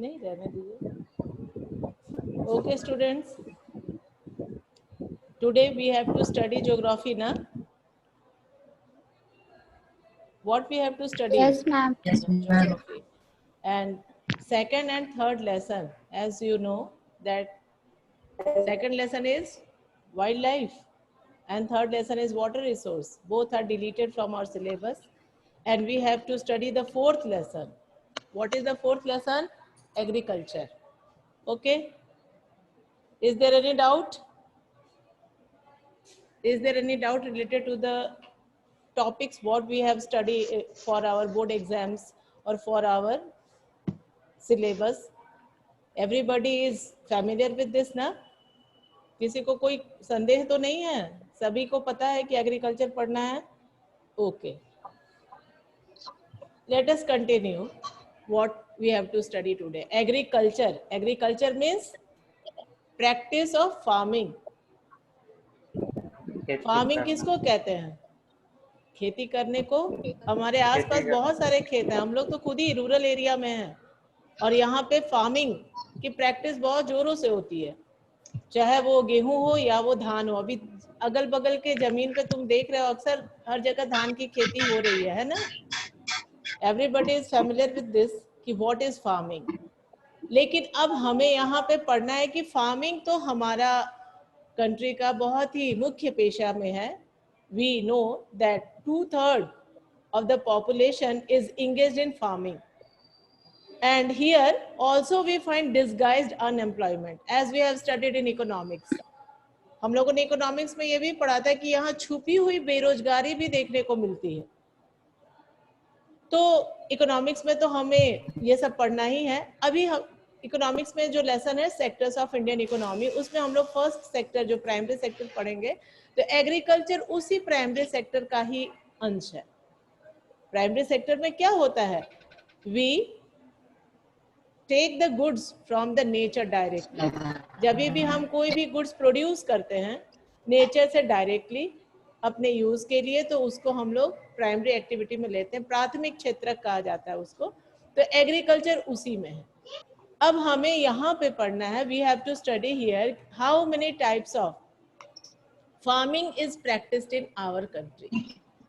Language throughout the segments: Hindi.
नहीं रहने दीजिए. Okay, students. Today we have to study geography, na? What we have to study? Yes, ma'am. Yes, ma'am. Geography. And second and third lesson, as you know, that second lesson is wildlife and third lesson is water resource. Both are deleted from our syllabus. And we have to study the fourth lesson. What is the fourth lesson? Agriculture. Okay? Is there any doubt? Is there any doubt related to the topics what we have studied for our board exams or for our syllabus? Everybody is familiar with this ना? किसी को कोई संदेह तो नहीं है? सभी को पता है कि एग्रीकल्चर पढ़ना है? Okay. Let us continue what we have to study today. Agriculture. Agriculture means practice of farming. Farming किसको कहते हैं? खेती करने को. हमारे आसपास बहुत सारे खेत हैं, हम लोग तो खुद ही रूरल एरिया में हैं और यहाँ पे फार्मिंग की प्रैक्टिस बहुत जोरों से होती है, चाहे वो गेहूं हो या वो धान हो. अभी अगल बगल के जमीन पे तुम देख रहे हो अक्सर हर जगह धान की खेती हो रही है ना? Everybody is familiar with this कि व्हाट इज फार्मिंग. लेकिन अब हमें यहाँ पे पढ़ना है कि फार्मिंग तो हमारा कंट्री का बहुत ही मुख्य पेशा में है. We know that 2/3 of the population is engaged in farming. And here also we find disguised unemployment, as we have studied in economics. हम लोगों ने इकोनॉमिक्स में ये भी पढ़ा था कि यहाँ छुपी हुई बेरोजगारी भी देखने को मिलती है. तो इकोनॉमिक्स में तो हमें ये सब पढ़ना ही है. अभी हम इकोनॉमिक्स में जो लेसन है सेक्टर्स ऑफ इंडियन इकोनॉमी, उसमें हम लोग फर्स्ट सेक्टर जो प्राइमरी सेक्टर पढ़ेंगे. तो एग्रीकल्चर उसी प्राइमरी सेक्टर का ही अंश है. प्राइमरी सेक्टर में क्या होता है? We take the goods from the nature directly. जब भी हम कोई भी गुड्स प्रोड्यूस करते हैं नेचर से डायरेक्टली अपने यूज के लिए, तो उसको हम लोग प्राइमरी एक्टिविटी में लेते हैं. प्राथमिक क्षेत्र कहा जाता है उसको. तो एग्रीकल्चर उसी में है. अब हमें यहाँ पे पढ़ना है. We have to study here how many types of farming is practised in our country.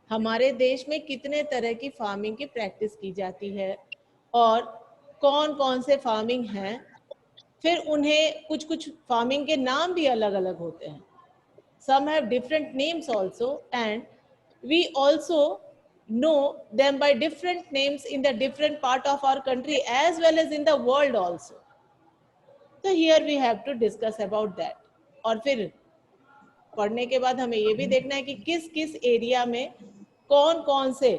हमारे देश में कितने तरह की फार्मिंग की प्रैक्टिस की जाती है और कौन कौन से फार्मिंग हैं. फिर उन्हें कुछ कुछ फार्मिंग के नाम भी अलग अलग होते हैं. Some have different names also, and we also know them by different names in the different part of our country as well as in the world also. So here we have to discuss about that. और फिर पढ़ने के बाद हमें ये भी देखना है कि किस किस एरिया में कौन कौन से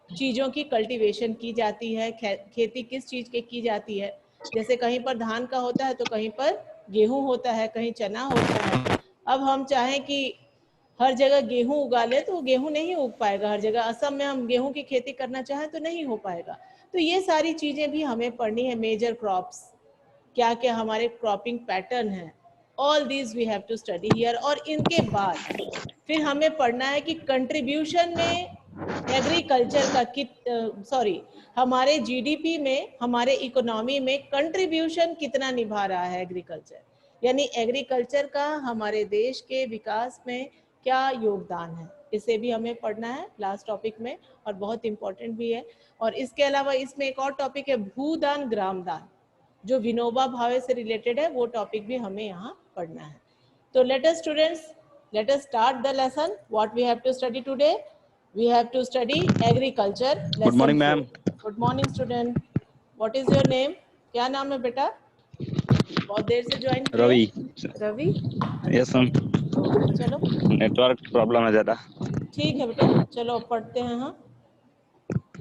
चीज़ों की कल्टीवेशन की जाती है, खेती किस चीज़ की जाती है. जैसे कहीं पर धान का होता है तो कहीं पर गेहूं होता है, कहीं चना होता है. अब हम चाहें कि हर जगह गेहूं उगा ले तो गेहूं नहीं उग पाएगा. हर जगह असम में हम गेहूं की खेती करना चाहें तो नहीं हो पाएगा. तो ये सारी चीज़ें भी हमें पढ़नी है. मेजर क्रॉप्स क्या क्या हमारे क्रॉपिंग पैटर्न है, all these we have to study here. और इनके बाद फिर हमें पढ़ना है कि कंट्रीब्यूशन में एग्रीकल्चर का हमारे जीडीपी में, हमारे इकोनॉमी में कंट्रीब्यूशन कितना निभा रहा है एग्रीकल्चर. यानी एग्रीकल्चर का हमारे देश के विकास में क्या योगदान है, इसे भी हमें पढ़ना है लास्ट टॉपिक में और बहुत इंपॉर्टेंट भी है. और इसके अलावा इसमें एक और टॉपिक है भूदान ग्रामदान, जो विनोबा भावे से रिलेटेड है. वो टॉपिक भी हमें यहाँ पढ़ना है. तो let us students, let us start the lesson. What we have to study today? We have to study agriculture. Good morning, ma'am. Good morning, student. What is your name? क्या नाम है बेटा? बहुत देर से ज्वाइन किए. रवि. रवि. Yes, ma'am. चलो. नेटवर्क प्रॉब्लम है ज्यादा. ठीक है बेटा, चलो पढ़ते हैं. हाँ,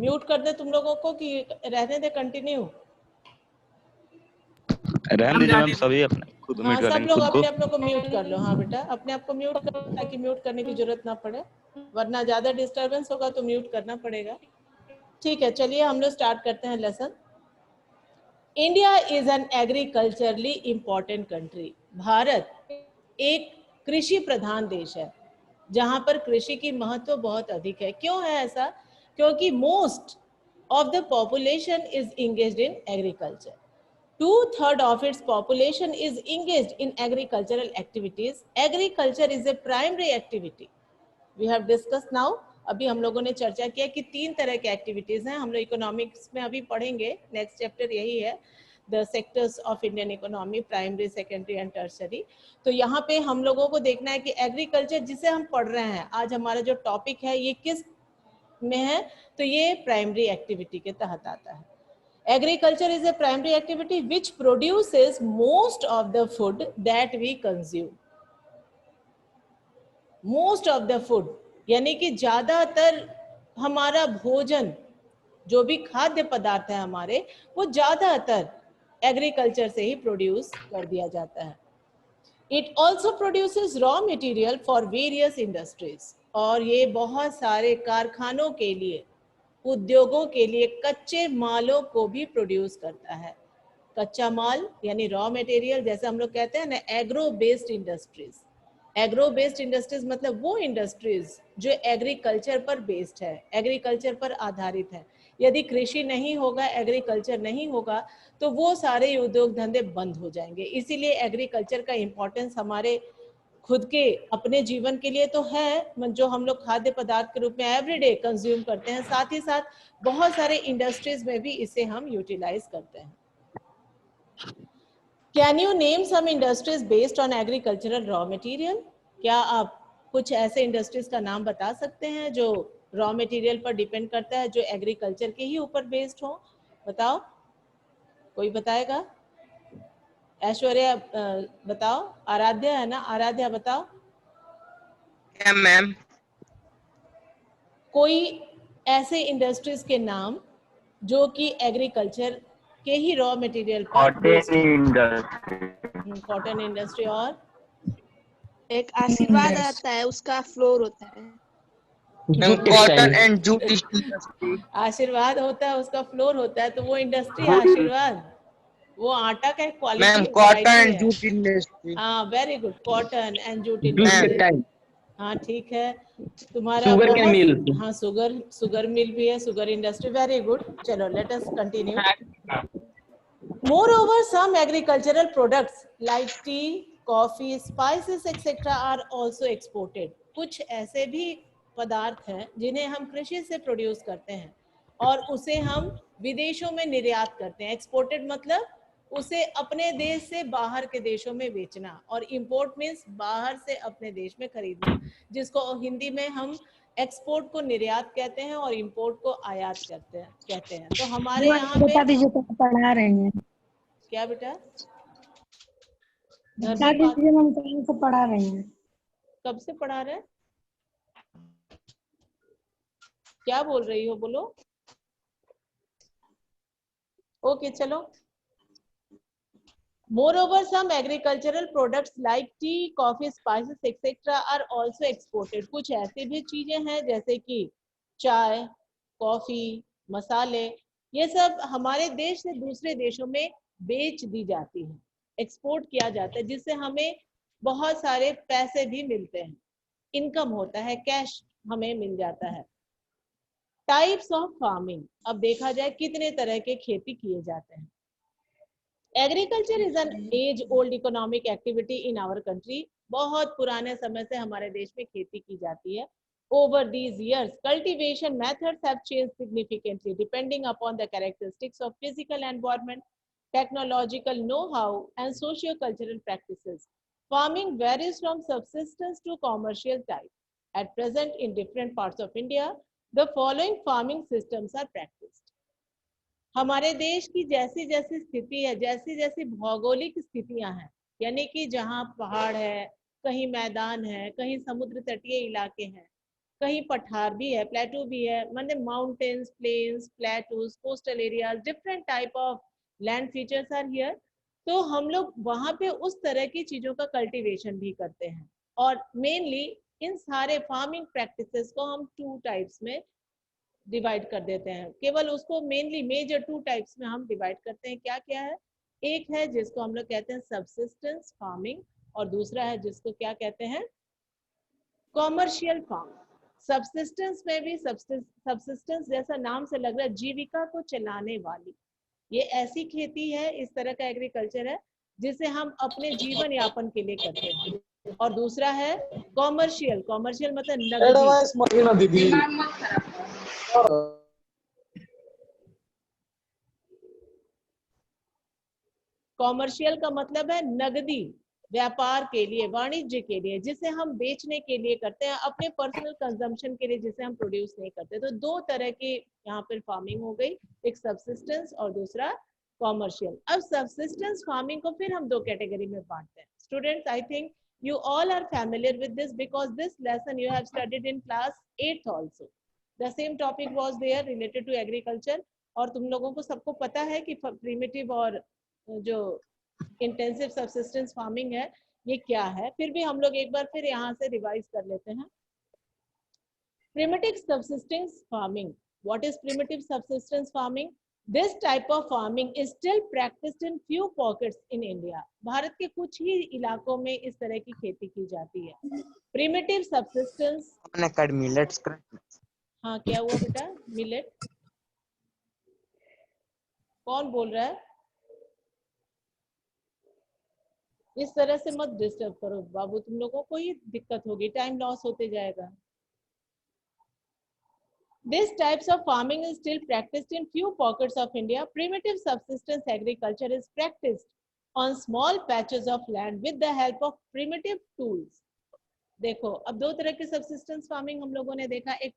म्यूट कर दे तुम लोगों को कि रहने दे कंटिन्यू. रहने दीजिए मैम, सभी अपने खुद म्यूट कर सब लेंगे लोग खुद को. अपने अपने को म्यूट कर लो. हाँ बेटा, अपने आप को म्यूट करो ताकि म्यूट करने की जरूरत ना पड़े, वरना ज्यादा डिस्टरबेंस होगा तो म्यूट करना पड़ेगा. ठीक है, चलिए हम लोग स्टार्ट करते हैं lesson. India is an agriculturally important country. Bharat एक कृषि प्रधान देश है जहां पर कृषि की महत्व बहुत अधिक है. क्यों है ऐसा? क्योंकि most of the population is engaged in agriculture. 2/3 of its population is engaged in agricultural activities. Agriculture is a primary activity. We have discussed now. अभी हम लोगों ने चर्चा किया कि 3 तरह के एक्टिविटीज हैं. हम लोग इकोनॉमिक्स में अभी पढ़ेंगे. नेक्स्ट चैप्टर यही है, the sectors of Indian economy, primary, secondary and tertiary. तो यहाँ पे हम लोगों को देखना है कि एग्रीकल्चर जिसे हम पढ़ रहे हैं, आज हमारा जो टॉपिक है ये किस में है, तो ये प्राइमरी एक्टिविटी के तहत आता है. Agriculture is a primary activity which produces most of the food that we consume. Most of the food यानी कि ज्यादातर हमारा भोजन, जो भी खाद्य पदार्थ है हमारे, वो ज्यादातर एग्रीकल्चर से ही प्रोड्यूस कर दिया जाता है. It also produces raw material for various industries. और ये बहुत सारे कारखानों के लिए, उद्योगों के लिए कच्चे मालों को भी प्रोड्यूस करता है. कच्चा माल यानी रॉ मटेरियल, जैसे हम लोग कहते हैं ना agro based industries. Agro based industries मतलब वो इंडस्ट्रीज जो एग्रीकल्चर पर बेस्ड है, एग्रीकल्चर पर आधारित है. यदि कृषि नहीं होगा, एग्रीकल्चर नहीं होगा, तो वो सारे उद्योग धंधे बंद हो जाएंगे. इसीलिए एग्रीकल्चर का इम्पोर्टेंस हमारे खुद के अपने जीवन के लिए तो है, जो हम लोग खाद्य पदार्थ के रूप में एवरीडे कंज्यूम करते हैं, साथ ही साथ बहुत सारे इंडस्ट्रीज में भी इसे हम यूटिलाइज करते हैं. Can you name some industries based on agricultural raw material? क्या आप कुछ ऐसे इंडस्ट्रीज का नाम बता सकते हैं जो रॉ मटेरियल पर डिपेंड करता है, जो एग्रीकल्चर के ही ऊपर बेस्ड हो? बताओ, कोई बताएगा? ऐश्वर्या बताओ. आराध्या है ना, आराध्या बताओ. क्या मैम? कोई ऐसे इंडस्ट्रीज के नाम जो कि एग्रीकल्चर के ही रॉ मटेरियल पर. Cotton industry. और एक आशीर्वाद आता है, उसका फ्लोर होता है. Cotton and jute industry. आशीर्वाद होता है, उसका फ्लोर होता है, तो वो इंडस्ट्री है आशीर्वाद. वो आटा का quality. Ma'am cotton and jute industry. हाँ, very good. Cotton and jute industry. हाँ ठीक है. तुम्हारा शुगर के मिल. हाँ, शुगर मिल भी है, शुगर इंडस्ट्री. Very good. चलो let us continue. Moreover, some agricultural products like tea, coffee, spices, etc. are also exported. कुछ ऐसे भी पदार्थ हैं जिन्हें हम कृषि से प्रोड्यूस करते हैं और उसे हम विदेशों में निर्यात करते हैं. एक्सपोर्टेड मतलब उसे अपने देश से बाहर के देशों में बेचना, और इंपोर्ट मीन्स बाहर से अपने देश में खरीदना, जिसको हिंदी में हम एक्सपोर्ट को निर्यात कहते हैं और इंपोर्ट को आयात कहते हैं. तो हमारे यहाँ पे पढ़ा रहे हैं. क्या बेटा? पढ़ा रहे हैं. कब से पढ़ा रहे हैं? क्या बोल रही हो, बोलो. ओके चलो. Moreover, some agricultural products like tea, coffee, spices, etc. are also exported. कुछ ऐसे भी चीजें हैं जैसे कि चाय, कॉफी, मसाले, ये सब हमारे देश से दूसरे देशों में बेच दी जाती है, एक्सपोर्ट किया जाता है, जिससे हमें बहुत सारे पैसे भी मिलते हैं, इनकम होता है, कैश हमें मिल जाता है. Types of farming. अब देखा जाए कितने तरह के खेती किए जाते हैं. Agriculture is an age old economic activity in our country. बहुत पुराने समय से हमारे देश में खेती की जाती है. Over these years, cultivation methods have changed significantly depending upon the characteristics of physical environment, technological know-how, and socio-cultural practices. Farming varies from subsistence to commercial type. At present, in different parts of India, the following farming systems are practiced. हमारे देश की जैसी जैसी स्थिति है, जैसी जैसी भौगोलिक स्थितियां हैं, यानी कि जहाँ पहाड़ है, कहीं मैदान है, कहीं समुद्र तटीय इलाके हैं, कहीं पठार भी है, प्लेटू भी है, मतलब mountains, plains, plateaus, coastal areas, different type of land features are here. तो हम लोग वहाँ पे उस तरह की चीजों का कल्टीवेशन भी करते हैं. और मेनली इन सारे फार्मिंग प्रैक्टिसेस को हम 2 टाइप्स में डिवाइड कर देते हैं. केवल उसको मेनली मेजर 2 टाइप्स में हम डिवाइड करते हैं. क्या क्या है? एक है जिसको हम लोग कहते हैं सबसिस्टेंस फार्मिंग, और दूसरा है जिसको क्या कहते हैं, कॉमर्शियल फार्मिंग. सबसिस्टेंस में भी सबसिस्टेंस जैसा नाम से लग रहा है, जीविका को चलाने वाली, ये ऐसी खेती है, इस तरह का एग्रीकल्चर है जिसे हम अपने जीवन यापन के लिए करते हैं। और दूसरा है कॉमर्शियल, कॉमर्शियल मतलब नगदी। कॉमर्शियल का मतलब है नगदी, व्यापार के लिए, वाणिज्य के लिए, जिसे हम बेचने के लिए करते हैं, अपने पर्सनल कंजम्पशन के लिए जिसे हम प्रोड्यूस नहीं करते। तो दो तरह की यहाँ पर फार्मिंग हो गई, एक सबसिस्टेंस और दूसरा कॉमर्शियल। अब सबसिस्टेंस फार्मिंग को फिर हम दो कैटेगरी में बांटते हैं। Students, I think you all are familiar with this because this lesson you have studied in class 8th also. The same topic was there related to agriculture, और तुम लोगों को सबको पता है कि प्रिमिटिव और जो इंटेंसिव सबसिस्टेंस फार्मिंग है ये क्या है। फिर भी हम लोग एक बार फिर यहाँ से रिवाइज कर लेते हैं। Primitive subsistence farming. What is primitive subsistence farming? This type of farming is still practiced in few pockets in India. Bharat के कुछ ही इलाकों में इस तरह की खेती की जाती है। Primitive subsistence. मिलेट्स। हाँ, क्या हुआ बेटा? मिलेट कौन बोल रहा है? इस तरह से मत डिस्टर्ब करो बाबू, तुम लोगों को ही दिक्कत होगी, टाइम लॉस होते जाएगा। These types of farming is still practiced in few pockets of India. Primitive subsistence agriculture is practiced on small patches of land with the help of primitive tools. देखो, अब दो तरह के subsistence farming हम लोगों ने देखा, एक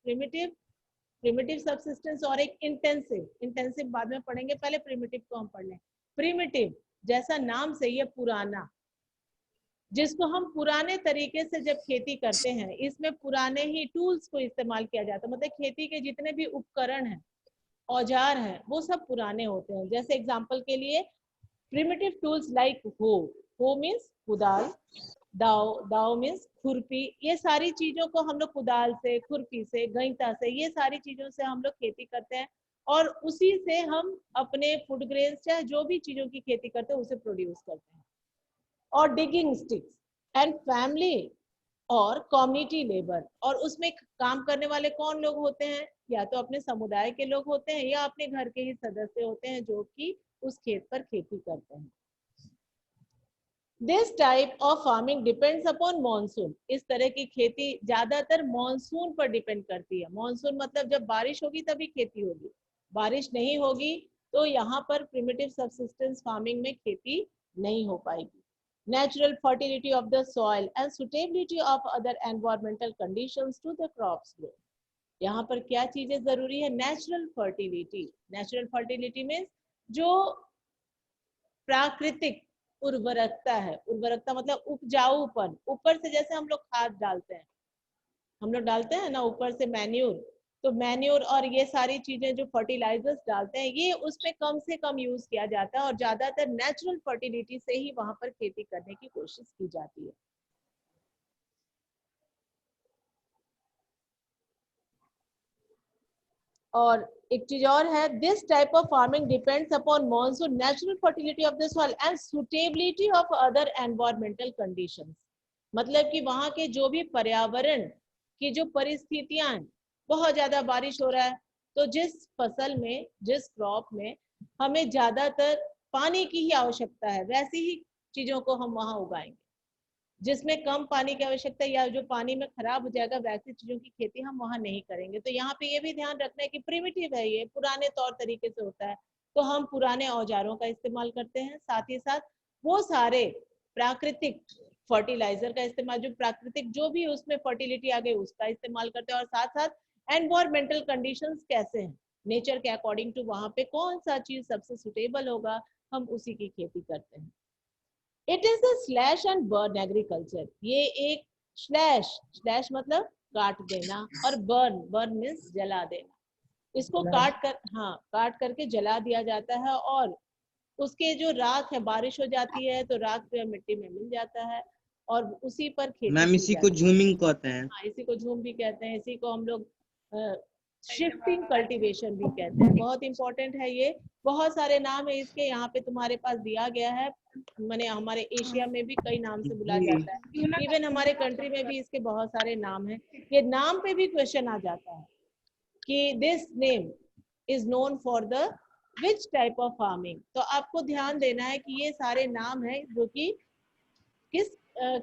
primitive subsistence और एक intensive बाद में पढ़ेंगे, पहले primitive को हम पढ़ लें। Primitive जैसा नाम से ये पुराना, जिसको हम पुराने तरीके से जब खेती करते हैं, इसमें पुराने ही टूल्स को इस्तेमाल किया जाता है, मतलब खेती के जितने भी उपकरण हैं, औजार हैं, वो सब पुराने होते हैं। जैसे एग्जांपल के लिए प्रिमिटिव टूल्स लाइक हो मीन्स कुदाल, दाव मीन्स खुरपी, ये सारी चीजों को हम लोग कुदाल से, खुरपी से, गईता से, ये सारी चीजों से हम लोग खेती करते हैं और उसी से हम अपने फूड ग्रेन्स चाहे जो भी चीजों की खेती करते हैं उसे प्रोड्यूस करते हैं। और डिगिंग स्टिक्स एंड फैमिली और कम्युनिटी लेबर, और उसमें काम करने वाले कौन लोग होते हैं? या तो अपने समुदाय के लोग होते हैं या अपने घर के ही सदस्य होते हैं जो कि उस खेत पर खेती करते हैं। This type of farming depends upon monsoon. इस तरह की खेती ज्यादातर मॉनसून पर डिपेंड करती है। मॉनसून मतलब जब बारिश होगी तभी खेती होगी, बारिश नहीं होगी तो यहाँ पर प्रिमिटिव सबसिस्टेंस फार्मिंग में खेती नहीं हो पाएगी। Natural fertility of the soil and suitability of other environmental conditions to the crops grow. यहाँ पर क्या चीजें जरूरी है? Natural fertility. Natural fertility means जो प्राकृतिक उर्वरकता है, उर्वरकता मतलब उपजाऊपन, ऊपर से जैसे हम लोग खाद डालते हैं, हम लोग डालते हैं ना ऊपर से मैन्यूर, तो मैन्यूर और ये सारी चीजें जो फर्टिलाइजर्स डालते हैं ये उसमें कम से कम यूज किया जाता है और ज्यादातर नेचुरल फर्टिलिटी से ही वहां पर खेती करने की कोशिश की जाती है। और एक चीज और है, this type of farming depends upon monsoon, natural fertility of the soil and suitability of other environmental conditions. मतलब कि वहां के जो भी पर्यावरण की जो परिस्थितियां, बहुत ज्यादा बारिश हो रहा है तो जिस फसल में, जिस क्रॉप में हमें ज्यादातर पानी की ही आवश्यकता है वैसी ही चीजों को हम वहां उगाएंगे। जिसमें कम पानी की आवश्यकता या जो पानी में खराब हो जाएगा वैसी चीजों की खेती हम वहां नहीं करेंगे। तो यहाँ पे ये भी ध्यान रखना है कि प्रिमिटिव है, ये पुराने तौर तरीके से होता है, तो हम पुराने औजारों का इस्तेमाल करते हैं। साथ ही साथ वो सारे प्राकृतिक फर्टिलाइजर का इस्तेमाल, जो प्राकृतिक जो भी उसमें फर्टिलिटी आ गई उसका इस्तेमाल करते हैं। और साथ साथ एनवायरमेंटल कंडीशंस कैसे हैं, नेचर के अकॉर्डिंग टू वहां पे कौन सा चीज सबसे सुटेबल होगा, हम उसी की खेती करते हैं। It is a slash and burn agriculture. ये एक स्लैश मतलब काट देना और बर्न मीन्स जला देना। इसको काट करके जला दिया जाता है और उसके जो राख है, बारिश हो जाती है तो राख मिट्टी में मिल जाता है और उसी पर खेती। मैम इसी को झूमिंग कहते हैं। हाँ, इसी को झूम भी कहते हैं। इसी को हम लोग शिफ्टिंग कल्टीवेशन भी कहते हैं। बहुत इंपॉर्टेंट है ये। बहुत सारे नाम है इसके, यहाँ पे तुम्हारे पास दिया गया है। माने हमारे एशिया में भी कई नाम से बुलाया जाता है, इवन हमारे कंट्री में भी इसके बहुत सारे नाम हैं। ये नाम पे भी क्वेश्चन आ जाता है कि this name is known for the which type of farming. तो आपको ध्यान देना है कि ये सारे नाम है जो कि किस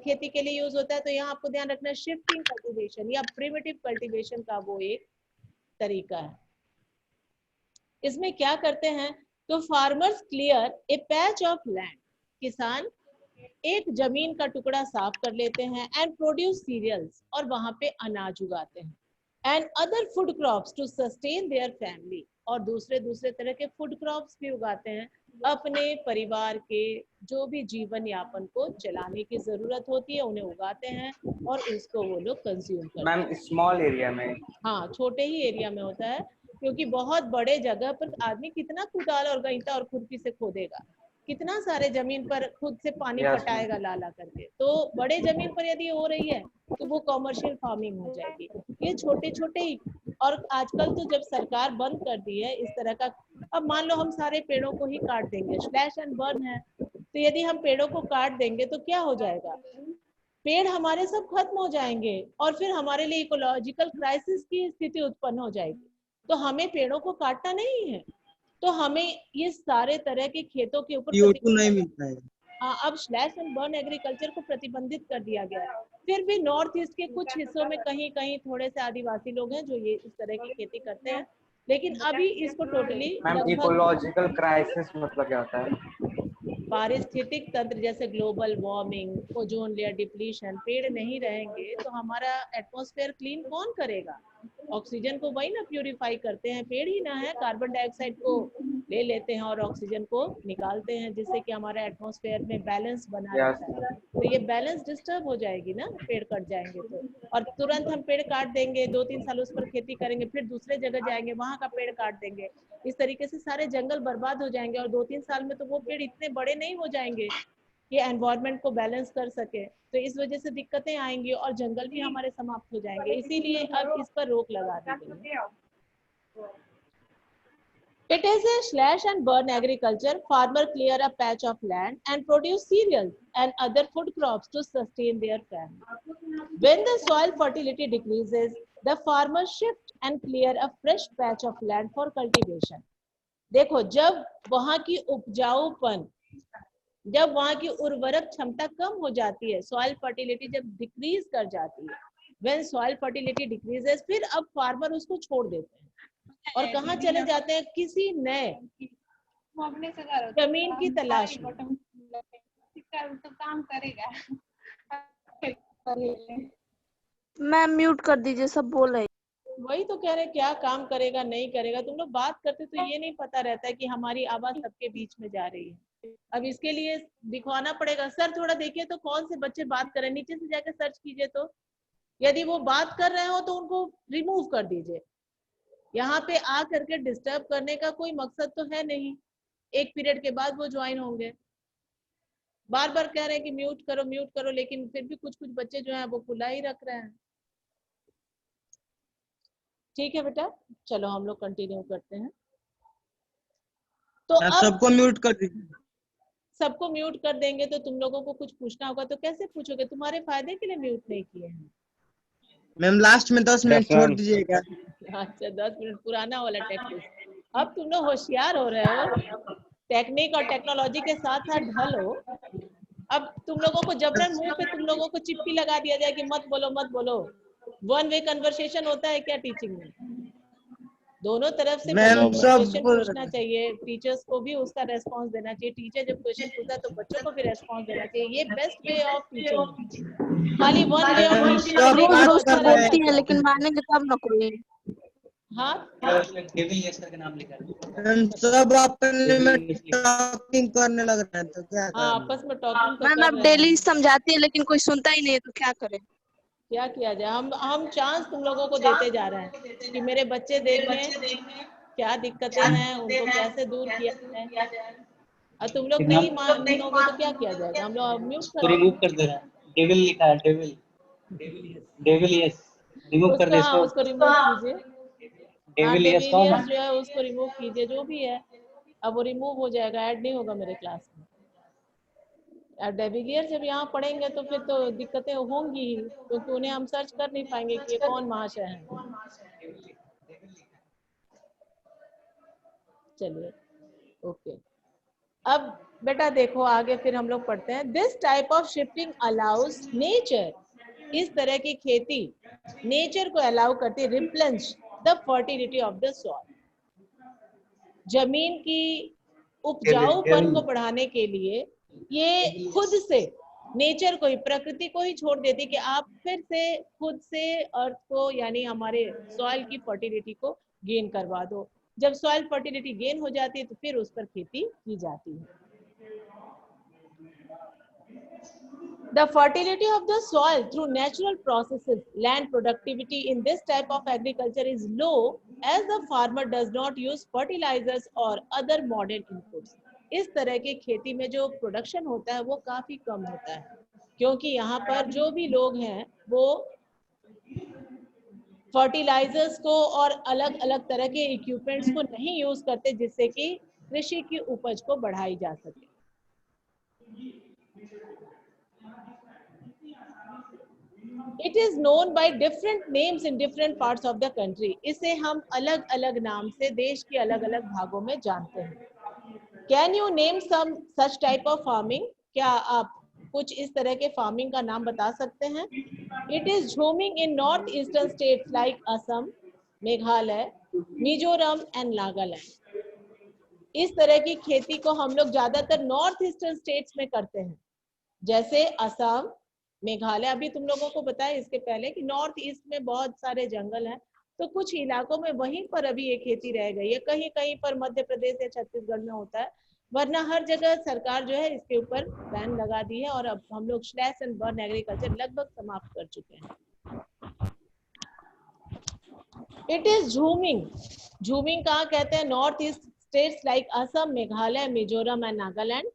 खेती के लिए यूज होता है। तो यहाँ आपको ध्यान रखना है शिफ्टिंग कल्टीवेशन या प्रिमिटिव कल्टीवेशन का वो एक तरीका है। इसमें क्या करते हैं, तो farmers clear A patch of land, किसान एक जमीन का टुकड़ा साफ कर लेते हैं, एंड प्रोड्यूस सीरियल्स, और वहां पे अनाज उगाते हैं, and other food crops to sustain their family, और दूसरे तरह के फूड क्रॉप्स भी उगाते हैं अपने परिवार के जो भी जीवन यापन को चलाने की जरूरत होती है, उन्हें उगाते हैं और उसको वो लोग कंज्यूम करते हैं। मैम स्मॉल एरिया में, हाँ, छोटे ही एरिया में होता है, क्योंकि बहुत बड़े जगह पर आदमी कितना कुदाल और गईंता और खुरपी से खोदेगा, कितना सारे जमीन पर खुद से पानी पटाएगा ला करके। तो बड़े जमीन पर यदि हो रही है तो वो कॉमर्शियल फार्मिंग हो जाएगी। ये छोटे छोटे ही, और आजकल तो जब सरकार बंद कर दी है इस तरह का, अब मान लो हम सारे पेड़ों को ही काट देंगे, स्लैश एंड बर्न है, तो यदि हम पेड़ों को काट देंगे तो क्या हो जाएगा, पेड़ हमारे सब खत्म हो जाएंगे और फिर हमारे लिए इकोलॉजिकल क्राइसिस की स्थिति उत्पन्न हो जाएगी। तो हमें पेड़ों को काटना नहीं है, तो हमें ये सारे तरह के खेतों के ऊपर CO2 नहीं मिलता है। हाँ, अब स्लैश एंड बर्न एग्रीकल्चर को प्रतिबंधित कर दिया गया है। फिर भी नॉर्थ ईस्ट के कुछ हिस्सों में कहीं कहीं थोड़े से आदिवासी लोग हैं जो ये इस तरह की खेती करते हैं, लेकिन अभी इसको टोटली मैम इकोलॉजिकल क्राइसिस मतलब क्या होता है? पारिस्थितिक तंत्र, जैसे global warming, ozone layer depletion, पेड़ नहीं रहेंगे तो हमारा एटमॉस्फेयर क्लीन कौन करेगा? ऑक्सीजन को वही ना प्यूरिफाई करते हैं, पेड़ ही ना है, कार्बन डाइऑक्साइड को ले लेते हैं और ऑक्सीजन को निकालते हैं, जिससे कि हमारा एटमॉस्फेयर में बैलेंस बना रहता है। तो ये बैलेंस डिस्टर्ब हो जाएगी ना, पेड़ कट जाएंगे तो। और तुरंत हम पेड़ काट देंगे, 2-3 साल उस पर खेती करेंगे, फिर दूसरे जगह जाएंगे वहां का पेड़ काट देंगे, इस तरीके से सारे जंगल बर्बाद हो जाएंगे। और 2-3 साल में तो वो पेड़ इतने बड़े नहीं हो जाएंगे कि एनवायरनमेंट को बैलेंस कर सके, तो इस वजह से दिक्कतें आएंगी और जंगल भी हमारे समाप्त हो जाएंगे। इसीलिए अब इस पर रोक लगा दी गई है। It is a slash and burn agriculture. Farmer clear a patch of land and produce cereals and other food crops to sustain their family. When the soil fertility decreases, the farmer shift and clear a fresh patch of land for cultivation. देखो, जब वहां की उपजाऊपन, जब वहां की उर्वरक क्षमता कम हो जाती है, सॉइल फर्टिलिटी जब डिक्रीज कर जाती है, व्हेन सॉइल फर्टिलिटी डिक्रीजेस, फिर अब फार्मर उसको छोड़ देते हैं और कहाँ चले जाते हैं, किसी नए जमीन की तलाश में। तो काम करेगा। मैम म्यूट कर दीजिए, सब बोल रहे। वही तो कह रहे, क्या काम करेगा नहीं करेगा। तुम लोग बात करते तो ये नहीं पता रहता है कि हमारी आवाज सबके बीच में जा रही है। अब इसके लिए दिखवाना पड़ेगा। सर थोड़ा देखिए तो कौन से बच्चे बात कर रहे हैं, नीचे से जाकर सर्च कीजिए, तो यदि वो बात कर रहे हो तो उनको रिमूव कर दीजिए। यहाँ पे आ करके डिस्टर्ब करने का कोई मकसद तो है नहीं। एक पीरियड के बाद वो ज्वाइन होंगे। बार बार कह रहे हैं कि म्यूट करो, लेकिन फिर भी कुछ बच्चे जो हैं वो खुला ही रख रहे हैं। ठीक है बेटा, चलो हम लोग कंटिन्यू करते हैं। तो अब सबको म्यूट कर दीजिए। सबको म्यूट कर देंगे तो तुम लोगों को कुछ पूछना होगा तो कैसे पूछोगे? तुम्हारे फायदे के लिए म्यूट नहीं किए हैं। मैम लास्ट में 10 मिनट छोड़ दीजिएगा। अच्छा, 10 मिनट पुराना वाला टेक्निक। अब तुम लोग होशियार हो रहे हो, टेक्निक और टेक्नोलॉजी के साथ साथ ढलो। अब तुम लोगों को जबरन मुंह पे तुम लोगों को चिपकी लगा दिया जाए कि मत बोलो। वन वे कन्वर्सेशन होता है क्या टीचिंग में? दोनों तरफ से क्वेश्चन पूछना चाहिए, टीचर्स को भी उसका रेस्पॉन्स देना चाहिए। टीचर जब क्वेश्चन पूछता है तो बच्चों को भी रेस्पॉन्स देना चाहिए। ये बेस्ट वे ऑफ टीचिंग। खाली वन वे ऑफ टीचिंग बोलती है लेकिन मानेंगे तब ना कोई। हाँ, सब अपने में टॉकिंग करने लग रहे हैं तो क्या करें? आपस में टॉकिंग मैम अब डेली समझाती है लेकिन कोई सुनता ही नहीं है, तो क्या करें? क्या किया जाए? हम चांस तुम लोगों को देते जा रहे हैं कि मेरे बच्चे देख लें क्या दिक्कतें हैं, उनको कैसे दूर किया जाए। और तुम लोग नहीं मानोगे तो क्या किया जाएगा? हम लोग म्यूट रिमूव कर दे रहा है। डेविल लिखा है, डेविल यस रिमूव कर दे इसको। उसको रिमूव कीजिए। डेविलियर्स कौन डेविलियर्स है? जो है उसको रिमूव कीजिए, जो भी है अब वो रिमूव हो जाएगा, ऐड नहीं होगा मेरे क्लास में। अब डेविलियर्स जब यहाँ पढ़ेंगे तो फिर तो दिक्कतें होंगी ही, क्योंकि उन्हें हम सर्च कर नहीं पाएंगे कि ये कौन महाशय हैं। चलिए ओके, अब बेटा देखो आगे फिर हम लोग पढ़ते हैं। This type of shifting allows nature, इस तरह की खेती नेचर को अलाउ करती है replenish the fertility of the soil, जमीन की उपजाऊपन को बढ़ाने के लिए ये खुद से नेचर को ही, प्रकृति को ही छोड़ देती कि आप फिर से खुद से अर्थ को यानी हमारे सॉइल की फर्टिलिटी को गेन करवा दो। जब सॉइल फर्टिलिटी गेन हो जाती है तो फिर उस पर खेती की जाती है। The fertility of the soil through natural processes, land productivity in this type of agriculture is low as the farmer does not use fertilizers or other modern inputs. इस तरह की खेती में जो प्रोडक्शन होता है वो काफी कम होता है, क्योंकि यहाँ पर जो भी लोग हैं वो फर्टिलाइजर्स को और अलग अलग तरह के इक्विपमेंट्स को नहीं यूज करते जिससे कि कृषि की उपज को बढ़ाई जा सके। It is known by different names in different parts of the country. इसे हम अलग अलग नाम से देश के अलग अलग भागों में जानते हैं। Can you name some such type of farming? क्या आप कुछ इस तरह के फार्मिंग का नाम बता सकते हैं? It is jhuming in north eastern states like Assam, Meghalaya, Mizoram and Nagaland. इस तरह की खेती को हम लोग ज्यादातर नॉर्थ ईस्टर्न स्टेट्स में करते हैं, जैसे असम, मेघालय। अभी तुम लोगों को बताया इसके पहले कि नॉर्थ ईस्ट में बहुत सारे जंगल हैं, तो कुछ इलाकों में वहीं पर अभी ये खेती रह गई है। कहीं कहीं पर मध्य प्रदेश या छत्तीसगढ़ में होता है, वरना हर जगह सरकार जो है इसके ऊपर बैन लगा दी है और अब हम लोग स्लैश एंड बर्न एग्रीकल्चर लगभग समाप्त कर चुके हैं। इट इज झूमिंग, झूमिंग कहाँ कहते हैं? North east states like Assam, Meghalaya, Mizoram and Nagaland.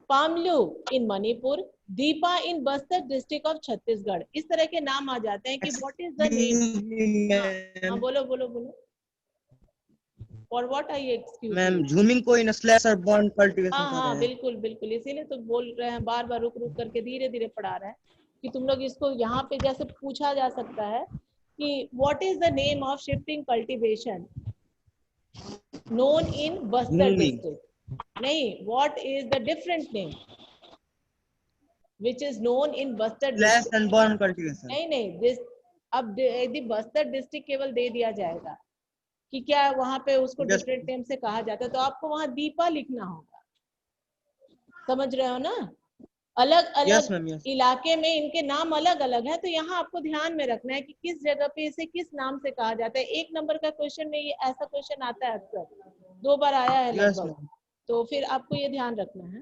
Pamlou in Manipur, Deepa in Bastar district of Chhattisgarh. इस तरह के नाम आ जाते हैं कि व्हाट इज द नेम। हाँ बोलो बोलो बोलो। For what I excuse ma'am झूमिंग को इन स्लैश और बर्न कल्टीवेशन हाँ कर हाँ रहे हैं। बिल्कुल बिल्कुल, इसीलिए तो बोल रहे हैं, बार बार रुक रुक करके धीरे धीरे पढ़ा रहे हैं कि तुम लोग इसको यहाँ पे जैसे पूछा जा सकता है कि what is the name of shifting cultivation known in Bastar district. नहीं, what is the different name which is known in Bastar slash district? And burn cultivation. नहीं नहीं, दिस अब यदि बस्तर डिस्ट्रिक्ट केवल दे दिया जाएगा कि क्या वहां पे उसको डिफरेंट नेम से कहा जाता है, तो आपको वहां दीपा लिखना होगा। समझ रहे हो ना? अलग अलग इलाके में इनके नाम अलग अलग है, तो यहाँ आपको ध्यान में रखना है कि किस जगह पे इसे किस नाम से कहा जाता है। 1 नंबर का क्वेश्चन में ये ऐसा क्वेश्चन आता है, अक्सर 2 बार आया है लगभग, तो फिर आपको ये ध्यान रखना है।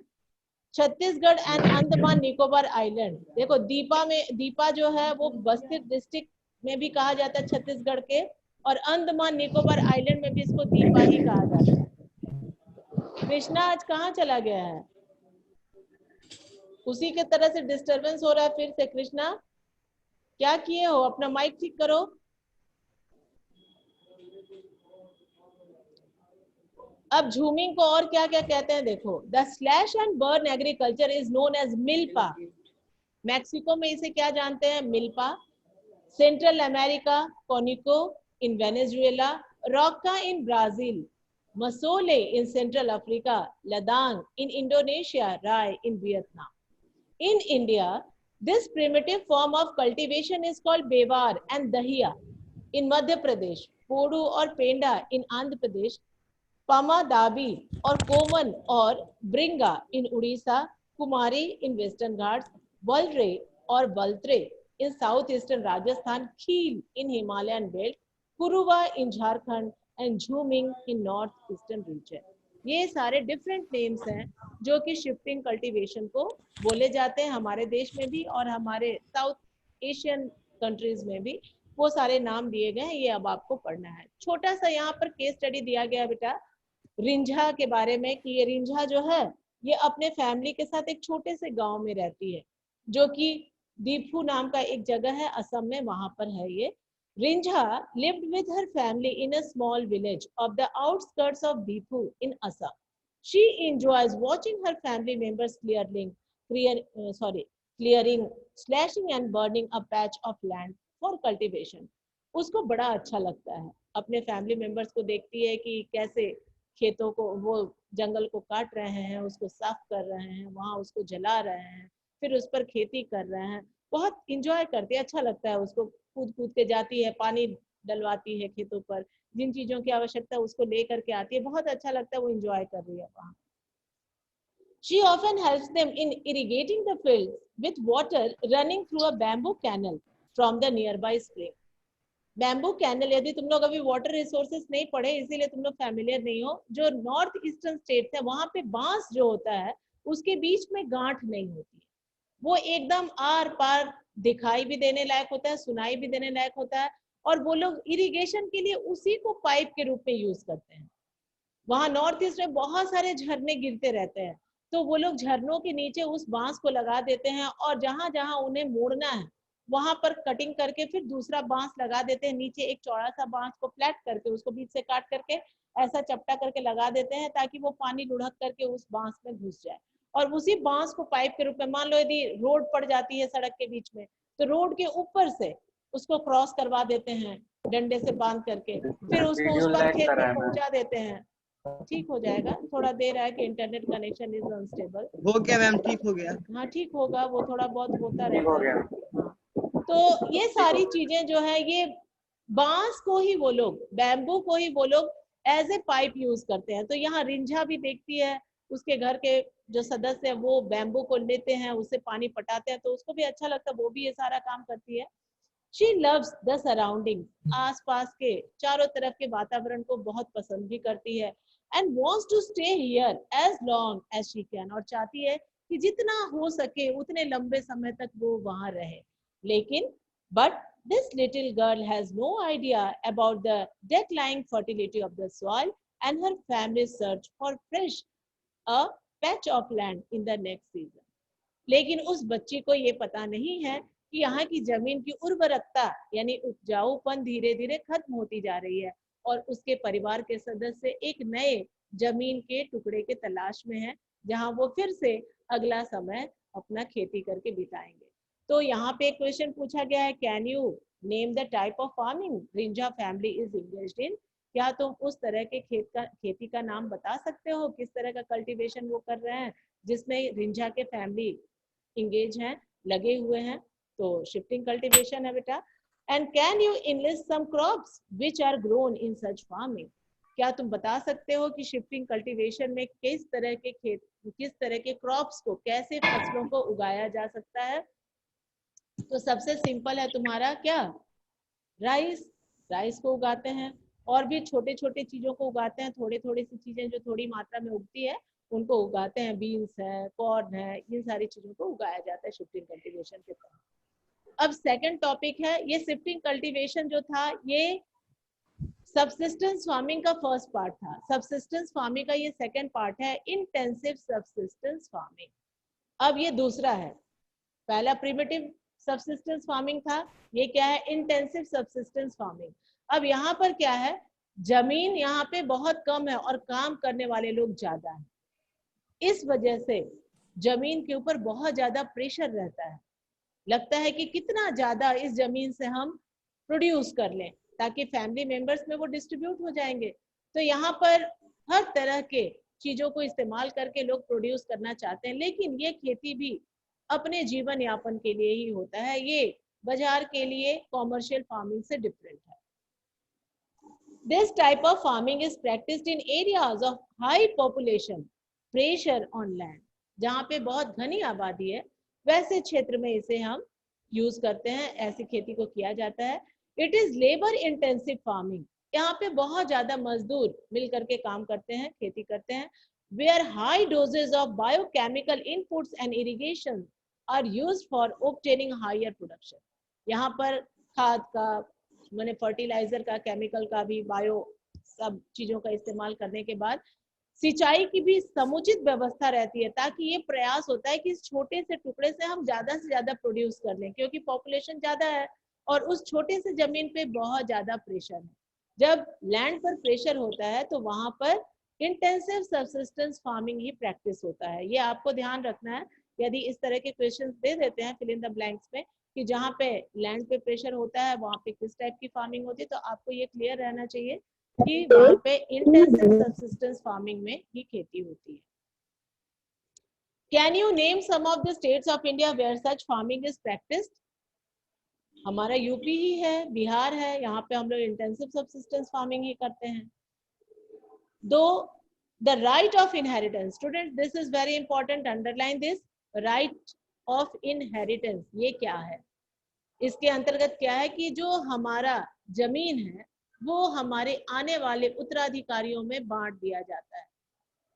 छत्तीसगढ़ एंड अंडमान निकोबार आइलैंड, देखो दीपा में, दीपा जो है वो बस्तर डिस्ट्रिक्ट में भी कहा जाता है छत्तीसगढ़ के, और अंडमान निकोबार आइलैंड में भी इसको दीपा ही कहा जाता है। कृष्णा आज कहाँ चला गया है? उसी के तरह से डिस्टरबेंस हो रहा है फिर से। कृष्णा क्या किए हो? अपना माइक ठीक करो। अब झूमिंग को और क्या क्या कहते हैं देखो। The slash and burn agriculture is known as milpa. Mexico में इसे क्या जानते हैं? Milpa. Central America conuco in Venezuela, roca in Brazil, masole in Central Africa, ladang in Indonesia, ray in Vietnam. In India, this primitive form of cultivation is called bewar and dahiya in Madhya Pradesh, podu और पेंडा in आंध्र प्रदेश, पामादाबी और कोमन और bringa in Orissa, kumari in western Ghats, बलरे और बलत्रे in south eastern Rajasthan, Khil in Himalayan belt, Kuruwa in Jharkhand and झूमिंग in नॉर्थ ईस्टर्न रीजन। ये सारे डिफरेंट नेम्स हैं जो कि शिफ्टिंग कल्टीवेशन को बोले जाते हैं। हमारे देश में भी और हमारे साउथ एशियन कंट्रीज में भी वो सारे नाम दिए गए हैं। ये अब आपको पढ़ना है। छोटा सा यहाँ पर केस स्टडी दिया गया है बेटा रिंझा के बारे में, कि ये रिंझा जो है ये अपने फैमिली के साथ एक छोटे से गांव में रहती है, जो कि दीपू नाम का एक जगह है असम में, वहां पर है ये Rinjha lived with her family in a small village of the outskirts of Bipu in Assam. She enjoys watching her family members clearing, slashing and burning a patch of land for cultivation. उसको बड़ा अच्छा लगता है, अपने फैमिली मेंबर्स को देखती है कि कैसे खेतों को, वो जंगल को काट रहे हैं, उसको साफ कर रहे हैं, वहाँ उसको जला रहे हैं, फिर उस पर खेती कर रहे हैं। बहुत इंजॉय करती है, अच्छा लगता है उसको। कूद कूद के जाती है, पानी डलवाती है खेतों पर, जिन चीजों की आवश्यकता है उसको ले करके आती है, बहुत अच्छा लगता है, वो इंजॉय कर रही है वहाँ। She often helps them in irrigating the fields with water running through a bamboo canal from the nearby spring. Bamboo canal, यदि तुम लोग अभी वाटर रिसोर्सेस नहीं पढ़े इसीलिए तुम लोग फैमिलियर नहीं हो, जो नॉर्थ ईस्टर्न स्टेट्स है वहां पे बांस जो होता है उसके बीच में गांठ नहीं होती है, वो एकदम आर पार दिखाई भी देने लायक होता है, सुनाई भी देने लायक होता है, और वो लोग इरिगेशन के लिए उसी को पाइप के रूप में यूज करते हैं। वहां नॉर्थ ईस्ट में बहुत सारे झरने गिरते रहते हैं, तो वो लोग झरनों के नीचे उस बांस को लगा देते हैं, और जहां जहां उन्हें मोड़ना है वहां पर कटिंग करके फिर दूसरा बांस लगा देते हैं, नीचे एक चौड़ा सा बांस को फ्लैट करके उसको बीच से काट करके ऐसा चपटा करके लगा देते हैं, ताकि वो पानी लुढ़क करके उस बांस में घुस जाए। और उसी बांस को पाइप के रूप में, मान लो यदि रोड पड़ जाती है सड़क के बीच में, तो रोड के ऊपर से उसको क्रॉस करवा देते हैं डंडे से बांध करके, फिर उसको उस पर खेत में पहुंचा देते हैं। ठीक हो जाएगा, थोड़ा देर है कि इंटरनेट कनेक्शन इज अनस्टेबल। हो गया मैम, ठीक हो गया। हाँ ठीक होगा, वो थोड़ा बहुत होता रहता है। हाँ, तो ये सारी चीजें जो है, ये बांस को ही वो लोग, बैम्बू को ही वो लोग एज ए पाइप यूज करते हैं। तो यहाँ रिंझा भी देखती है, उसके घर के जो सदस्य है वो बैम्बू को लेते हैं, उससे पानी पटाते हैं, तो उसको भी अच्छा लगता है, वो भी ये सारा काम करती है। She loves the surroundings, आसपास के चारों तरफ के वातावरण को बहुत पसंद भी करती है, and wants to stay here as long as she can, और चाहती है कि जितना हो सके उतने लंबे समय तक वो वहां रहे। लेकिन but this little girl has no idea about the declining fertility of the soil and her family's search for fresh a patch of land in the next season. लेकिन उस बच्ची को ये पता नहीं है कि यहाँ की जमीन की उर्वरकता यानी उपजाऊपन धीरे धीरे खत्म होती जा रही है, और उसके परिवार के सदस्य एक नए जमीन के टुकड़े के तलाश में है, जहाँ वो फिर से अगला समय अपना खेती करके बिताएंगे। तो यहाँ पे एक क्वेश्चन पूछा गया है, can you name the type of farming Rinjha family is engaged in. क्या तुम उस तरह के खेती का नाम बता सकते हो, किस तरह का कल्टीवेशन वो कर रहे हैं जिसमें रिंझा के फैमिली इंगेज हैं, लगे हुए हैं। तो शिफ्टिंग कल्टीवेशन है बेटा। And can you enlist some crops which are grown in such farming. क्या तुम बता सकते हो कि शिफ्टिंग कल्टीवेशन में किस तरह के क्रॉप्स को, कैसे फसलों को उगाया जा सकता है। तो सबसे सिंपल है तुम्हारा क्या, राइस को उगाते हैं, और भी छोटे छोटे चीजों को उगाते हैं, थोड़ी थोड़ी सी चीजें जो थोड़ी मात्रा में उगती है उनको उगाते हैं, बीन्स है, कॉर्न है, इन सारी चीजों को उगाया जाता है शिफ्टिंग कल्टीवेशन के तहत। अब सेकंड टॉपिक है, ये शिफ्टिंग कल्टीवेशन जो था ये सबसिस्टेंस फार्मिंग का फर्स्ट पार्ट था, सबसिस्टेंस फार्मिंग का ये सेकंड पार्ट है, इंटेंसिव सबसिस्टेंस फार्मिंग। अब ये दूसरा है, पहला प्रिमिटिव सबसिस्टेंस फार्मिंग था, ये क्या है, इंटेंसिव सबसिस्टेंस फार्मिंग। अब यहाँ पर क्या है, जमीन यहाँ पे बहुत कम है और काम करने वाले लोग ज्यादा हैं, इस वजह से जमीन के ऊपर बहुत ज्यादा प्रेशर रहता है, लगता है कि कितना ज्यादा इस जमीन से हम प्रोड्यूस कर लें ताकि फैमिली मेंबर्स में वो डिस्ट्रीब्यूट हो जाएंगे। तो यहाँ पर हर तरह के चीजों को इस्तेमाल करके लोग प्रोड्यूस करना चाहते हैं, लेकिन ये खेती भी अपने जीवन यापन के लिए ही होता है, ये बाजार के लिए कॉमर्शियल फार्मिंग से डिफरेंट है। This type of farming is practiced in areas of high population, pressure on land, जहाँ पे बहुत घनी आबादी है वैसे क्षेत्र में इसे हम यूज करते हैं, ऐसी खेती को किया जाता है। It is labour intensive farming, यहाँ पे बहुत ज्यादा मजदूर मिल करके काम करते हैं, खेती करते हैं। Where high doses of biochemical inputs and irrigation are used for obtaining higher production, यहाँ पर खाद का, मैंने फर्टिलाइजर का, केमिकल का भी, बायो सब चीजों का इस्तेमाल करने के बाद सिंचाई की भी समुचित व्यवस्था रहती है, ताकि ये प्रयास होता है कि इस छोटे से टुकड़े से हम ज्यादा से ज्यादा प्रोड्यूस कर लें, क्योंकि पॉपुलेशन ज्यादा है और उस छोटे से जमीन पे बहुत ज्यादा प्रेशर है। जब लैंड पर प्रेशर होता है तो वहां पर इंटेंसिव सबसिस्टेंस फार्मिंग ही प्रैक्टिस होता है। ये आपको ध्यान रखना है। यदि इस तरह के क्वेश्चंस दे देते हैं फिल इन द ब्लैंक्स में कि जहाँ पे लैंड पे प्रेशर होता है वहां पे किस टाइप की फार्मिंग होती है, तो आपको ये क्लियर रहना चाहिए कि वहां पे इंटेंसिव सबसिस्टेंस फार्मिंग में ही खेती होती है। Can you name some of the states of India where such farming is practised? हमारा यूपी ही है, बिहार है, यहाँ पे हम लोग इंटेंसिव सबसिस्टेंस फार्मिंग ही करते हैं। दो the right of inheritance, student this is very important, underline this, right of inheritance ये क्या है? इसके अंतर्गत क्या है कि जो हमारा जमीन है वो हमारे आने वाले उत्तराधिकारियों में बांट दिया जाता है।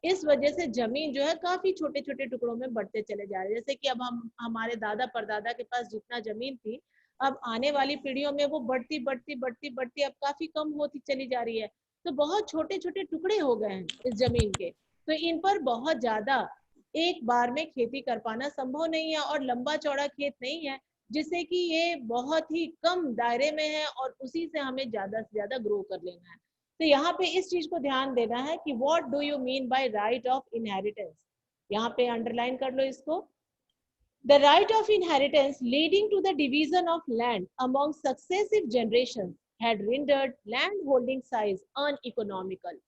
इस वजह से जमीन जो है काफी छोटे छोटे टुकड़ों में बढ़ते चले जा रहे हैं। जैसे कि अब हम हमारे दादा परदादा के पास जितना जमीन थी, अब आने वाली पीढ़ियों में वो बढ़ती बढ़ती बढ़ती बढ़ती अब काफी कम होती चली जा रही है। तो बहुत छोटे छोटे टुकड़े हो गए हैं इस जमीन के, तो इन पर बहुत ज्यादा एक बार में खेती कर पाना संभव नहीं है और लंबा चौड़ा खेत नहीं है, जिससे कि ये बहुत ही कम दायरे में है और उसी से हमें ज्यादा से ज्यादा ग्रो कर लेना है। तो यहाँ पे इस चीज को ध्यान देना है कि what do you mean by right of inheritance. यहाँ पे अंडरलाइन कर लो इसको। The right of inheritance leading to the division of land among successive generation had rendered land holding size uneconomical,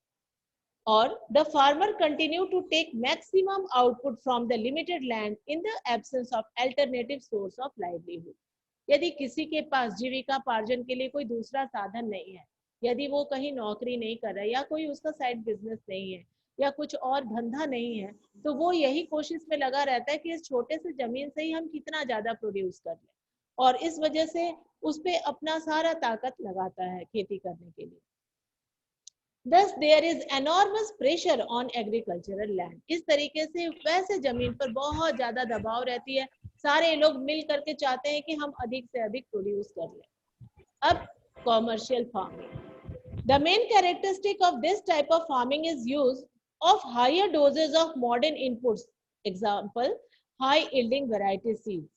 or the farmer continued to take maximum output from the limited land in the absence of alternative source of livelihood. यदि किसी के पास जीविकापार्जन के लिए कोई दूसरा साधन नहीं है, यदि वो कहीं नौकरी नहीं कर रहा है या कोई उसका साइड बिजनेस नहीं है या कुछ और धंधा नहीं है, तो वो यही कोशिश में लगा रहता है कि इस छोटे से जमीन से ही हम कितना ज्यादा प्रोड्यूस कर लें, और इस वजह से उस पे अपना सारा ताकत लगाता है खेती करने के लिए। Thus there is enormous pressure on agricultural land. इस तरीके से वैसे जमीन पर बहुत ज्यादा दबाव रहती है, सारे लोग मिल करके चाहते हैं कि हम अधिक से अधिक प्रोड्यूस कर लें। अब commercial farming, the main characteristic of this type of farming is use of higher doses of modern inputs, example high yielding variety seeds,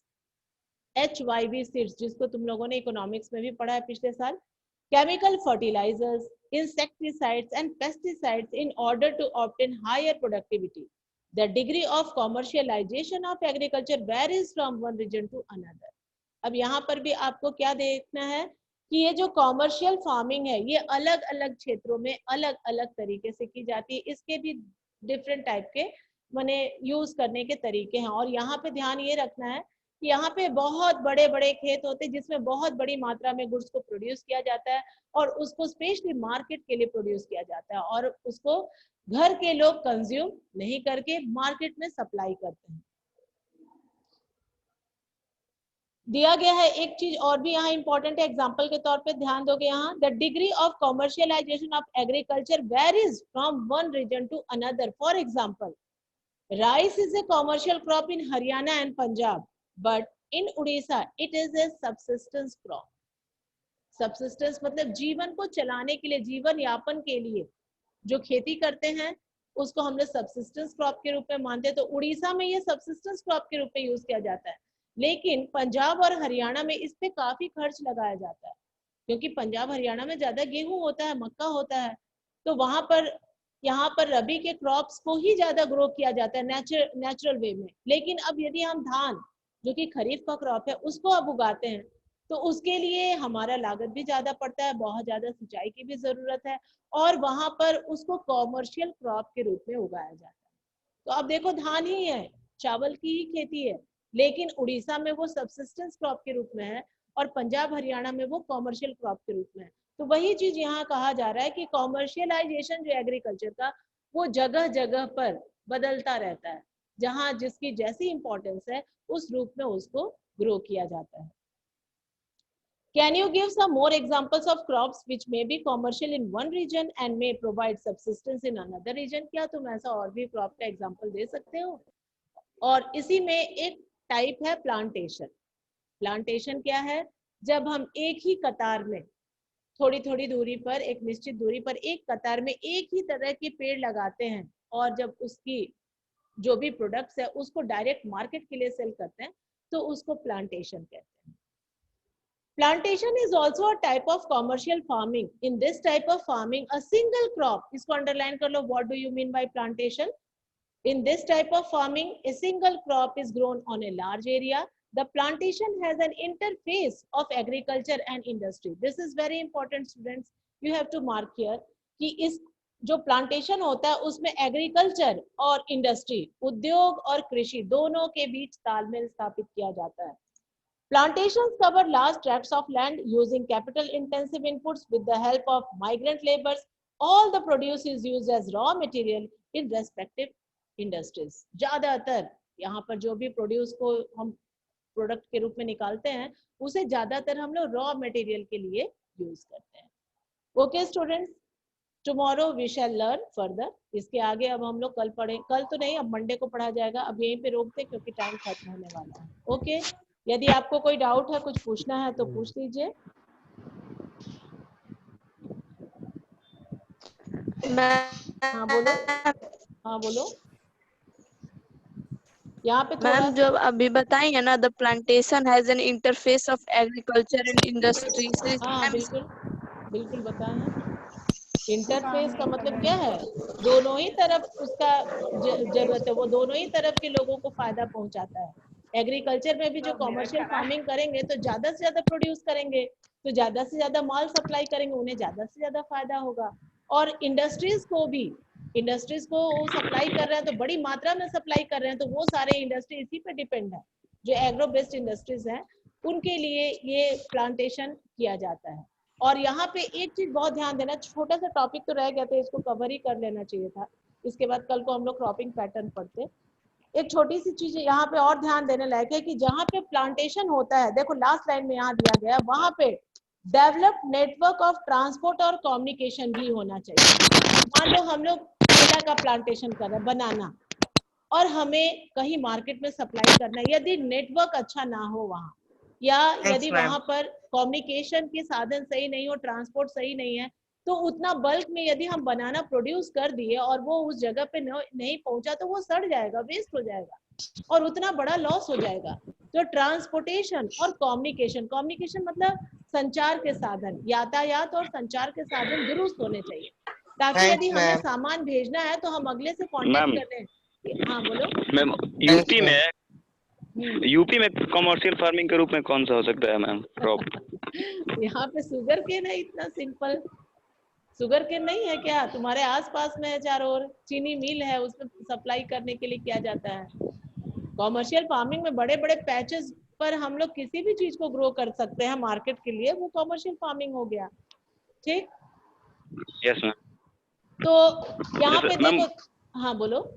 HYV seeds जिसको तुम लोगों ने इकोनॉमिक्स में भी पढ़ा है पिछले साल, chemical fertilizers, insecticides and pesticides in order to obtain higher productivity. The degree of commercialization of agriculture varies from one region to another. अब यहाँ पर भी आपको क्या देखना है कि ये जो कॉमर्शियल फार्मिंग है ये अलग अलग क्षेत्रों में अलग अलग तरीके से की जाती है। इसके भी डिफरेंट टाइप के माने यूज करने के तरीके हैं, और यहाँ पे ध्यान ये रखना है कि यहाँ पे बहुत बड़े बड़े खेत होते हैं जिसमें बहुत बड़ी मात्रा में गुड्स को प्रोड्यूस किया जाता है और उसको स्पेशली मार्केट के लिए प्रोड्यूस किया जाता है, और उसको घर के लोग कंज्यूम नहीं करके मार्केट में सप्लाई करते हैं। दिया गया है एक चीज और भी यहाँ इंपॉर्टेंट है, एग्जांपल के तौर पे ध्यान दोगे यहाँ, the degree of commercialisation of agriculture varies from one region to another. For example, rice is a commercial crop in Haryana and Punjab, but in Odisha it is a subsistence crop. Subsistence मतलब जीवन को चलाने के लिए, जीवन यापन के लिए जो खेती करते हैं उसको हम लोग सबसिस्टेंस क्रॉप के रूप में मानते हैं। तो उड़ीसा में ये सबसिस्टेंस क्रॉप के रूप में यूज किया जाता है, लेकिन पंजाब और हरियाणा में इस पे काफी खर्च लगाया जाता है, क्योंकि पंजाब हरियाणा में ज्यादा गेहूं होता है, मक्का होता है, तो वहां पर यहाँ पर रबी के क्रॉप्स को ही ज्यादा ग्रो किया जाता है नेचुरल वे में। लेकिन अब यदि हम धान जो कि खरीफ का क्रॉप है उसको अब उगाते हैं तो उसके लिए हमारा लागत भी ज्यादा पड़ता है, बहुत ज्यादा सिंचाई की भी जरूरत है, और वहां पर उसको कॉमर्शियल क्रॉप के रूप में उगाया जाता है। तो अब देखो धान ही है, चावल की ही खेती है, लेकिन उड़ीसा में वो सबसिस्टेंस क्रॉप के रूप में है और पंजाब हरियाणा में वो कॉमर्शियल क्रॉप के रूप में है। तो वही चीज यहाँ कहा जा रहा है कि कॉमर्शियलाइजेशन जो एग्रीकल्चर का वो जगह जगह पर बदलता रहता है, जहाँ जिसकी जैसी इंपॉर्टेंस है उस रूप में उसको ग्रो किया जाता है। Can you give some more examples of crops which may be commercial in one region and may provide subsistence in another region? क्या तुम ऐसा और भी क्रॉप का एग्जांपल दे सकते हो? और इसी में एक टाइप है प्लांटेशन। प्लांटेशन क्या है? जब हम एक ही कतार में थोड़ी थोड़ी दूरी पर, एक निश्चित दूरी पर एक कतार में एक ही तरह के पेड़ लगाते हैं और जब उसकी जो भी प्रोडक्ट्स है उसको डायरेक्ट मार्केट के लिए सेल करते हैं तो उसको प्लांटेशन कहते हैं। Plantation is also a type of commercial farming. In this type of farming, a single crop, इसको underline कर लो, what do you mean by plantation? In this type of farming, a single crop is grown on a large area. The plantation has an interface of agriculture and industry. This is very important, students. You have to mark here कि इस जो प्लांटेशन होता है उसमें एग्रीकल्चर और इंडस्ट्री, उद्योग और कृषि दोनों के बीच तालमेल स्थापित किया जाता है. Plantations cover large tracts of land using capital-intensive inputs with the help of migrant laborers. All the produce is used as raw material in respective industries. ज्यादातर यहाँ पर जो भी प्रोड्यूस को हम प्रोडक्ट के रूप में निकालते हैं उसे ज्यादातर हम लोग रॉ मटेरियल के लिए यूज करते हैं. Okay students, tomorrow we shall learn further. इसके आगे अब हम लोग कल पढ़ें, कल तो नहीं, अब मंडे को पढ़ा जाएगा. अब यहीं पे रोकते क्योंकि टाइम खत्म होने वाला है. ओके, यदि आपको कोई डाउट है, कुछ पूछना है तो पूछ लीजिए. हाँ बोलो, हाँ बोलो. यहाँ पे मैम जो अभी बताई है ना, the plantation has an interface of agriculture and industry. हाँ बिल्कुल बिल्कुल बताएं. इंटरफेस का मतलब क्या है? दोनों ही तरफ उसका जरूरत है, वो दोनों ही तरफ के लोगों को फायदा पहुंचाता है. एग्रीकल्चर में भी जो कमर्शियल फार्मिंग करेंगे तो ज्यादा से ज्यादा प्रोड्यूस करेंगे तो ज्यादा से ज्यादा माल सप्लाई करेंगे, उन्हें ज्यादा से ज्यादा फायदा होगा. और इंडस्ट्रीज को भी, इंडस्ट्रीज को वो सप्लाई कर रहे हैं तो बड़ी मात्रा में सप्लाई कर रहे हैं, तो वो सारे इंडस्ट्री इसी पे डिपेंड है. जो एग्रो बेस्ड इंडस्ट्रीज हैं उनके लिए ये प्लांटेशन किया जाता है. और यहाँ पे एक चीज बहुत ध्यान देना, छोटा सा टॉपिक तो रह गया था, इसको कवर ही कर लेना चाहिए था. इसके बाद कल को हम लोग क्रॉपिंग पैटर्न पढ़ते. एक छोटी सी चीज यहाँ पे और ध्यान देने लायक है कि जहाँ पे प्लांटेशन होता है, देखो लास्ट लाइन में यहाँ दिया गया है, वहां पे डेवलप नेटवर्क ऑफ ट्रांसपोर्ट और कम्युनिकेशन भी होना चाहिए. मान लो हम लोग केला का प्लांटेशन कर रहे हैं, बनाना, और हमें कहीं मार्केट में सप्लाई करना है, यदि नेटवर्क अच्छा ना हो वहाँ, या यदि वहां पर कम्युनिकेशन के साधन सही नहीं हो, ट्रांसपोर्ट सही नहीं है, तो उतना बल्क में यदि हम बनाना प्रोड्यूस कर दिए और वो उस जगह पे नहीं पहुंचा तो वो सड़ जाएगा, वेस्ट हो जाएगा और उतना बड़ा लॉस हो जाएगा. तो ट्रांसपोर्टेशन और कम्युनिकेशन, कम्युनिकेशन मतलब संचार के साधन, यातायात और संचार के साधन दुरुस्त होने चाहिए, ताकि यदि हमें सामान भेजना है तो हम अगले से कॉन्टेक्ट कर लें. हाँ बोलो मैम. यूपी में कमर्शियल फार्मिंग के रूप में कौन सा हो सकता है मैम क्रॉप? यहाँ पे शुगर केन है. इतना सिंपल शुगर केन नहीं है क्या? तुम्हारे आसपास में है, चारों ओर चीनी मिल है, उसमें सप्लाई करने के लिए किया जाता है. कमर्शियल फार्मिंग में बड़े बड़े पैचेस पर हम लोग किसी भी चीज को ग्रो कर सकते हैं मार्केट के लिए, वो कमर्शियल फार्मिंग हो गया. ठीक. Yes ma'am. तो यहाँ पे देखो, हाँ बोलो.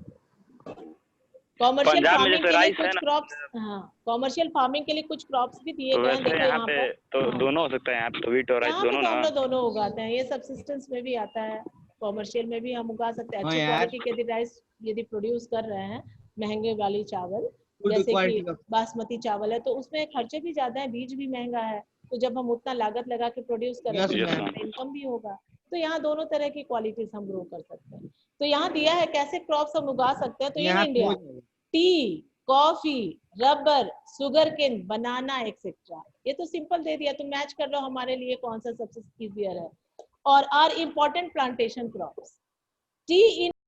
कमर्शियल फार्मिंग के लिए कुछ क्रॉप्स, हाँ कमर्शियल फार्मिंग के लिए कुछ क्रॉप्स भी दिए गए हैं. देखो यहाँ पे तो दोनों हो सकता है, यहाँ पे तो व्हीट और राइस दोनों ना. हम लोग दोनों उगाते हैं, ये सबसिस्टेंस में भी आता है, कमर्शियल में भी हम उगा सकते हैं. अच्छी क्वालिटी के यदि राइस यदि प्रोड्यूस कर रहे हैं, महंगे वाली चावल जैसे कि बासमती चावल है, तो उसमें खर्चे भी ज्यादा है, बीज भी महंगा है. तो जब हम उतना लागत लगा के प्रोड्यूस करेंगे तो इनकम भी होगा. तो यहाँ दोनों तरह की क्वालिटीज हम ग्रो कर सकते हैं. तो यहाँ दिया है कैसे क्रॉप्स हम उगा सकते हैं. तो in India tea, coffee, rubber, sugar cane, banana etcetera. ये तो सिंपल दे दिया, तो मैच कर लो हमारे लिए कौन सा सबसे इजियर है. और are important plantation crops. Tea in